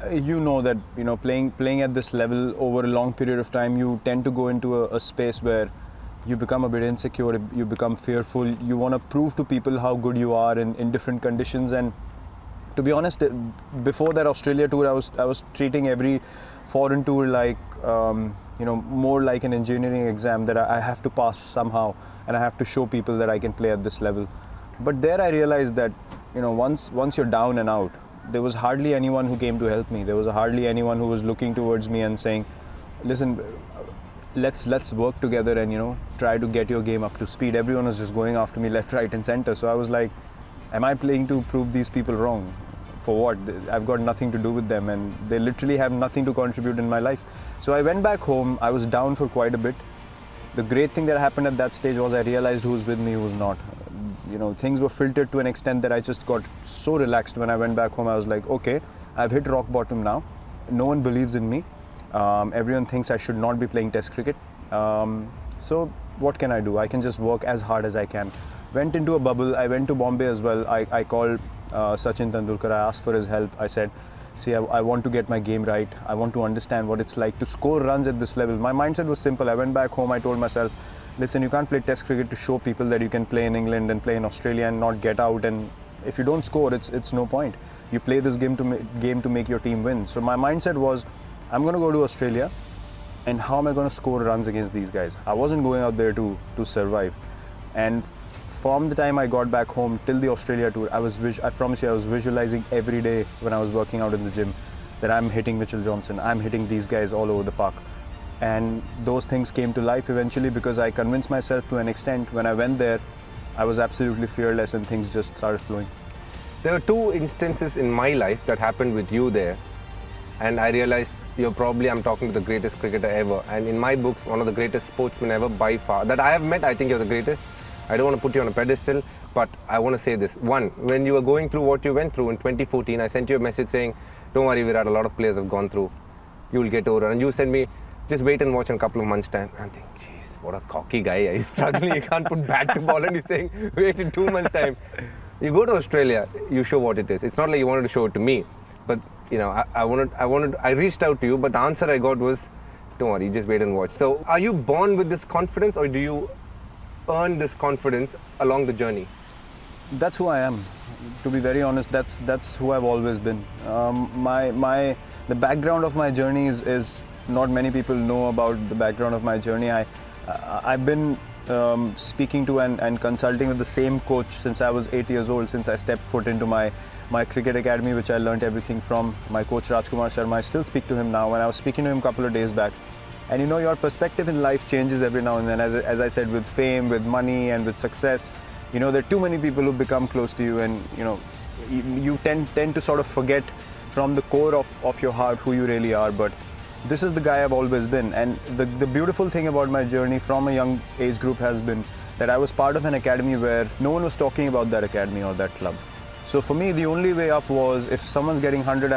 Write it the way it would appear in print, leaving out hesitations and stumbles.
You know that playing at this level over a long period of time, you tend to go into a space where you become a bit insecure, you become fearful, you want to prove to people how good you are in different conditions. And to be honest, before that Australia tour, I was treating every foreign tour like more like an engineering exam that I have to pass somehow, and I have to show people that I can play at this level. But there I realized that once you're down and out, there was hardly anyone who came to help me. There was hardly anyone who was looking towards me and saying, listen, let's work together and try to get your game up to speed. Everyone was just going after me left, right and center. So I was like, am I playing to prove these people wrong? For what? I've got nothing to do with them, and they literally have nothing to contribute in my life. So I went back home. I was down for quite a bit. The great thing that happened at that stage was I realized who's with me, who's not. Things were filtered to an extent that I just got so relaxed when I went back home. I was like, okay, I've hit rock bottom now. No one believes in me. Everyone thinks I should not be playing Test cricket. So what can I do? I can just work as hard as I can. Went into a bubble. I went to Bombay as well. I called Sachin Tendulkar. I asked for his help. I said, see, I want to get my game right. I want to understand what it's like to score runs at this level. My mindset was simple. I went back home. I told myself, listen, you can't play Test cricket to show people that you can play in England and play in Australia and not get out. And if you don't score, it's no point. You play this game to make your team win. So my mindset was, I'm going to go to Australia, and how am I going to score runs against these guys? I wasn't going out there to survive. And from the time I got back home till the Australia tour, I promise you, I was visualizing every day when I was working out in the gym that I'm hitting Mitchell Johnson, I'm hitting these guys all over the park. And those things came to life eventually because I convinced myself to an extent. When I went there, I was absolutely fearless and things just started flowing. There were two instances in my life that happened with you there, and I realized I'm talking to the greatest cricketer ever, and in my books, one of the greatest sportsmen ever by far that I have met. I think you're the greatest. I don't want to put you on a pedestal, but I want to say this. One, when you were going through what you went through in 2014, I sent you a message saying, don't worry Virat, a lot of players have gone through. You will get over it. And you sent me, just wait and watch in a couple of months' time. And I think, jeez, what a cocky guy. He's struggling, he can't put bat to ball, and he's saying, wait in 2 months' time. You go to Australia, you show what it is. It's not like you wanted to show it to me, but I reached out to you, but the answer I got was, don't worry, just wait and watch. So are you born with this confidence, or do you earn this confidence along the journey? That's who I am. To be very honest, that's who I've always been. The background of my journey is not many people know about the background of my journey. I've been speaking to and consulting with the same coach since I was 8 years old, since I stepped foot into my cricket academy, which I learnt everything from. My coach Rajkumar Sharma, I still speak to him now, and I was speaking to him a couple of days back. And your perspective in life changes every now and then. As I said, with fame, with money and with success, there are too many people who become close to you, and you tend to sort of forget from the core of your heart who you really are. But this is the guy I've always been. And the beautiful thing about my journey from a young age group has been that I was part of an academy where no one was talking about that academy or that club. So for me, the only way up was, if someone's getting 100,